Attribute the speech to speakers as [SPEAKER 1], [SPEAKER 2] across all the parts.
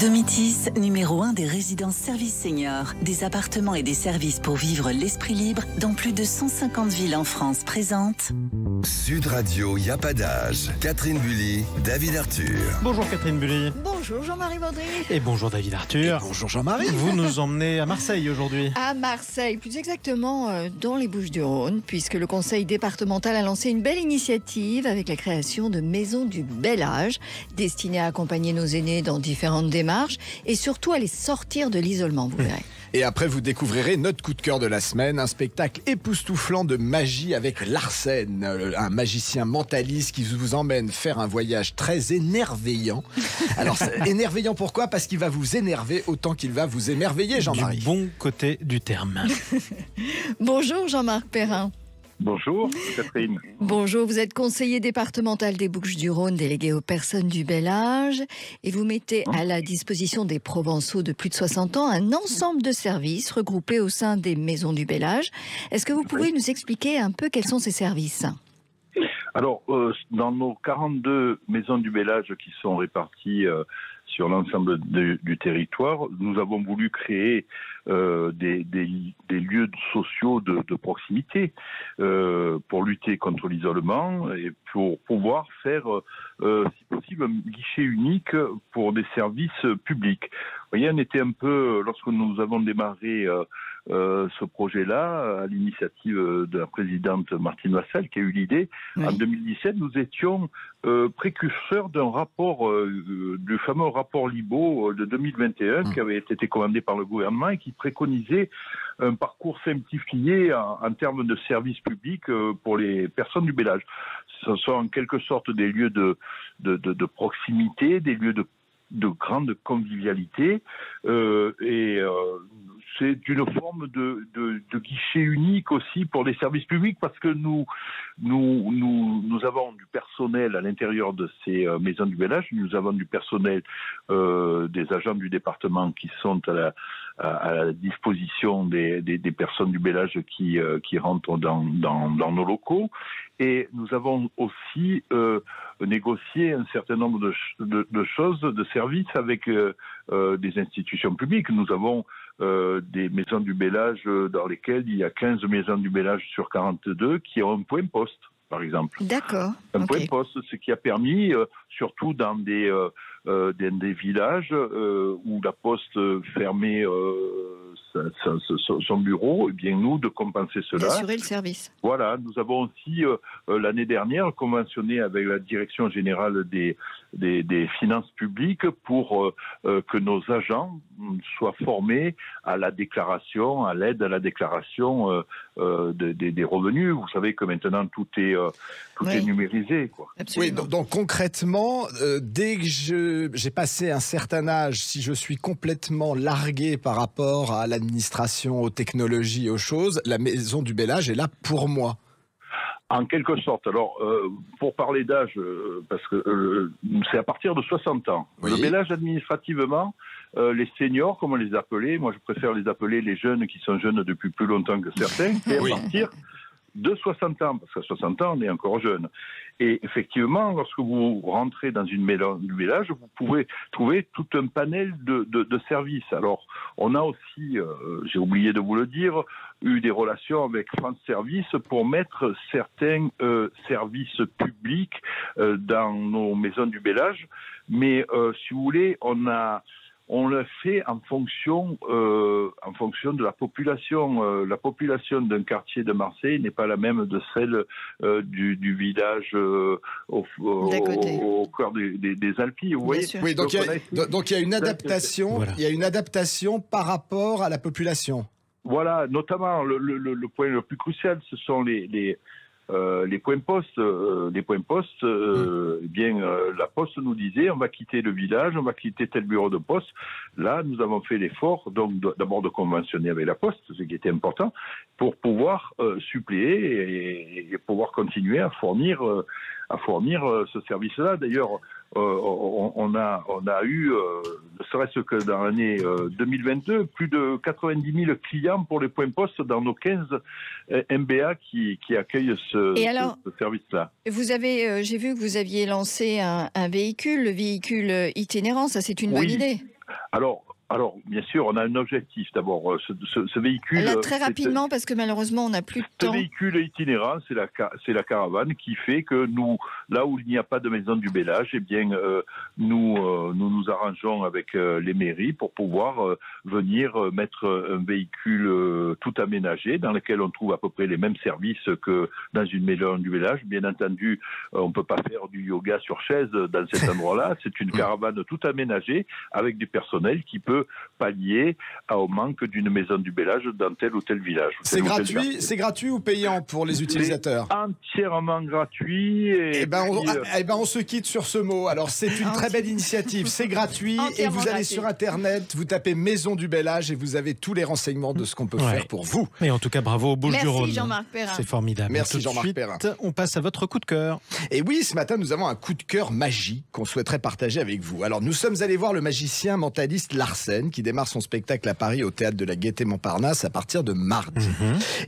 [SPEAKER 1] Domitis, numéro 1 des résidences services seniors, des appartements et des services pour vivre l'esprit libre dans plus de 150 villes en France présente.
[SPEAKER 2] Sud Radio, y a pas d'âge. Catherine Bully, David Arthur.
[SPEAKER 3] Bonjour Catherine Bully.
[SPEAKER 4] Bonjour Jean-Marie Baudry.
[SPEAKER 3] Et bonjour David Arthur.
[SPEAKER 5] Et bonjour Jean-Marie.
[SPEAKER 3] Vous nous emmenez à Marseille aujourd'hui.
[SPEAKER 4] À Marseille, plus exactement dans les Bouches-du-Rhône, puisque le conseil départemental a lancé une belle initiative avec la création de maisons du bel âge, destinées à accompagner nos aînés dans différentes démarches et surtout à les sortir de l'isolement, vous verrez.
[SPEAKER 5] Et après, vous découvrirez notre coup de cœur de la semaine, un spectacle époustouflant de magie avec Larsen, un magicien mentaliste qui vous emmène faire un voyage très énerveillant. Alors, énerveillant pourquoi ? Parce qu'il va vous énerver autant qu'il va vous émerveiller, Jean-Marie.
[SPEAKER 3] Du bon côté du terme.
[SPEAKER 4] Bonjour Jean-Marc Perrin.
[SPEAKER 6] Bonjour Catherine.
[SPEAKER 4] Bonjour, vous êtes conseiller départemental des Bouches-du-Rhône, délégué aux personnes du bel âge, et vous mettez à la disposition des Provençaux de plus de 60 ans un ensemble de services regroupés au sein des maisons du bel âge. Est-ce que vous pouvez nous expliquer un peu quels sont ces services ?
[SPEAKER 6] Alors, dans nos 42 maisons du bel âge qui sont réparties sur l'ensemble du territoire, nous avons voulu créer des lieux sociaux de proximité pour lutter contre l'isolement et pour pouvoir faire, si possible, un guichet unique pour des services publics. Vous voyez, on était un peu, lorsque nous avons démarré ce projet-là, à l'initiative de la présidente Martine Vassal, qui a eu l'idée, en 2017, nous étions précurseurs d'un rapport, du fameux rapport Libaud de 2021, qui avait été commandé par le gouvernement et qui préconisait un parcours simplifié en termes de services publics pour les personnes du bel âge. Ce sont en quelque sorte des lieux de proximité, des lieux de grande convivialité c'est une forme de guichet unique aussi pour les services publics parce que nous avons du personnel à l'intérieur de ces maisons du bel âge, nous avons du personnel des agents du département qui sont à la disposition des personnes du bel âge qui rentrent dans nos locaux et nous avons aussi négocié un certain nombre de choses, de services avec des institutions publiques. Nous avons des maisons du bel âge dans lesquelles il y a 15 maisons du bel âge sur 42 qui ont un point poste, par exemple.
[SPEAKER 4] D'accord.
[SPEAKER 6] Un point poste, ce qui a permis, surtout dans des villages où la poste fermait son bureau, et bien nous, de compenser cela.
[SPEAKER 4] D'assurer le service.
[SPEAKER 6] Voilà, nous avons aussi, l'année dernière, conventionné avec la Direction générale des finances publiques pour que nos agents soient formés à la déclaration, à l'aide à la déclaration des revenus. Vous savez que maintenant, tout est numérisé, quoi.
[SPEAKER 5] Oui, donc concrètement, dès que j'ai passé un certain âge, si je suis complètement largué par rapport à l'administration, aux technologies, aux choses, la maison du bel âge est là pour moi.
[SPEAKER 6] En quelque sorte. Alors, pour parler d'âge, parce que c'est à partir de 60 ans. Oui. Le bel âge administrativement, les seniors, comme on les appelait, moi je préfère les appeler les jeunes qui sont jeunes depuis plus longtemps que certains, c'est à partir de 60 ans, parce qu'à 60 ans, on est encore jeune. Et effectivement, lorsque vous rentrez dans une maison du bel âge, vous pouvez trouver tout un panel de services. Alors, on a aussi, j'ai oublié de vous le dire, eu des relations avec France Service pour mettre certains services publics dans nos maisons du bel âge. Mais, si vous voulez, on le fait en fonction de la population. La population d'un quartier de Marseille n'est pas la même de celle du village au cœur des Alpilles. Vous voyez ?
[SPEAKER 5] Oui, donc il y a une adaptation. Voilà. Il y a une adaptation par rapport à la population.
[SPEAKER 6] Voilà, notamment le point le plus crucial, ce sont les points postes. La poste nous disait on va quitter le village, on va quitter tel bureau de poste. Là, nous avons fait l'effort donc d'abord de conventionner avec la poste, ce qui était important, pour pouvoir suppléer et pouvoir continuer à fournir ce service-là. D'ailleurs, on a eu, ne serait-ce que dans l'année 2022, plus de 90 000 clients pour les points postes dans nos 15 MBA qui accueillent ce service-là.
[SPEAKER 4] Vous avez, j'ai vu que vous aviez lancé un véhicule, le véhicule itinérant, ça c'est une bonne idée.
[SPEAKER 6] Alors, bien sûr, on a un objectif. D'abord, ce véhicule...
[SPEAKER 4] Là, très rapidement, parce que malheureusement, on n'a plus de
[SPEAKER 6] Ce
[SPEAKER 4] temps.
[SPEAKER 6] véhicule itinérant, c'est la caravane qui fait que nous, là où il n'y a pas de maison du bellage, eh bien, nous arrangeons avec les mairies pour pouvoir venir mettre un véhicule tout aménagé dans lequel on trouve à peu près les mêmes services que dans une maison du bellage. Bien entendu, on ne peut pas faire du yoga sur chaise dans cet endroit-là. C'est une caravane tout aménagée avec du personnel qui peut pallier au manque d'une maison du bellage dans tel ou tel village.
[SPEAKER 5] C'est gratuit ou payant pour les utilisateurs?
[SPEAKER 6] Entièrement gratuit.
[SPEAKER 5] Eh ben, on se quitte sur ce mot. Alors, c'est une très belle initiative. C'est gratuit et vous allez sur Internet, vous tapez Maison du Bellage et vous avez tous les renseignements de ce qu'on peut faire pour vous.
[SPEAKER 3] Et en tout cas, bravo au Bouches-du-Rhône.
[SPEAKER 4] Merci Jean-Marc Perrin.
[SPEAKER 3] C'est formidable.
[SPEAKER 5] Merci
[SPEAKER 3] Tout de
[SPEAKER 5] Jean-Marc
[SPEAKER 3] suite,
[SPEAKER 5] Perrin.
[SPEAKER 3] On passe à votre coup de cœur.
[SPEAKER 5] Et oui, ce matin, nous avons un coup de cœur magique qu'on souhaiterait partager avec vous. Alors, nous sommes allés voir le magicien mentaliste Larsen qui démarre son spectacle à Paris au Théâtre de la Gaîté-Montparnasse à partir de mardi.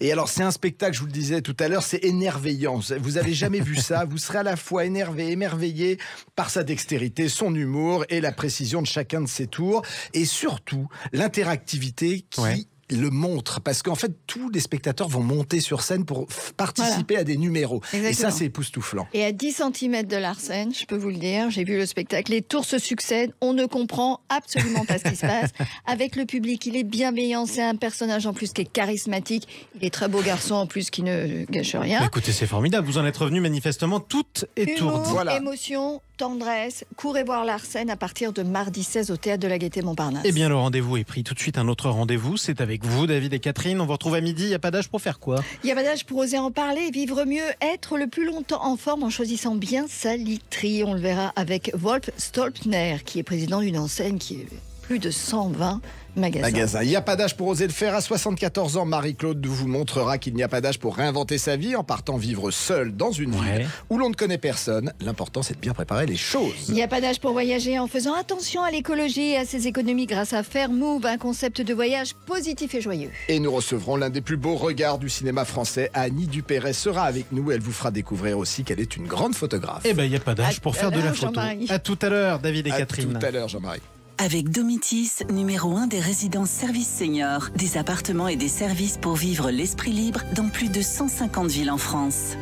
[SPEAKER 5] Et alors, c'est un spectacle, je vous le disais tout à l'heure, c'est émerveillant. Vous avez jamais vu ça. Vous serez à la fois émerveillé par sa dextérité, son humour et la précision de chacun de ses tours. Et surtout, l'interactivité qui... le montre, parce qu'en fait tous les spectateurs vont monter sur scène pour participer à des numéros.
[SPEAKER 4] Exactement.
[SPEAKER 5] Et ça c'est époustouflant.
[SPEAKER 4] Et à 10 cm de Larsen, je peux vous le dire, j'ai vu le spectacle, les tours se succèdent, on ne comprend absolument pas ce qui se passe. Avec le public, il est bienveillant, c'est un personnage en plus qui est charismatique, il est très beau garçon en plus qui ne gâche rien.
[SPEAKER 3] Écoutez, c'est formidable, vous en êtes revenu manifestement toute étourdie.
[SPEAKER 4] Humour, émotion, tendresse, courez voir Larsen à partir de mardi 16 au Théâtre de la Gaîté-Montparnasse.
[SPEAKER 3] Eh bien, le rendez-vous est pris. Tout de suite, un autre rendez-vous, c'est avec vous, David et Catherine. On vous retrouve à midi. Il n'y a pas d'âge pour faire quoi?
[SPEAKER 4] Il n'y a pas d'âge pour oser en parler, vivre mieux, être le plus longtemps en forme en choisissant bien sa literie. On le verra avec Wolf Stolpner, qui est président d'une enseigne qui est plus de 120 magasins.
[SPEAKER 5] Il n'y a pas d'âge pour oser le faire. À 74 ans, Marie-Claude vous montrera qu'il n'y a pas d'âge pour réinventer sa vie en partant vivre seule dans une ville où l'on ne connaît personne. L'important, c'est de bien préparer les choses.
[SPEAKER 4] Il n'y a pas d'âge pour voyager en faisant attention à l'écologie et à ses économies grâce à Fairmove, un concept de voyage positif et joyeux.
[SPEAKER 5] Et nous recevrons l'un des plus beaux regards du cinéma français. Annie Dupéret sera avec nous. Elle vous fera découvrir aussi qu'elle est une grande photographe.
[SPEAKER 3] Eh bien, il n'y a pas d'âge pour faire de la photo.
[SPEAKER 4] À
[SPEAKER 3] tout à l'heure, David et Catherine.
[SPEAKER 5] À tout à l'heure, Jean-Marie.
[SPEAKER 1] Avec Domitis, numéro 1 des résidences services seniors, des appartements et des services pour vivre l'esprit libre dans plus de 150 villes en France.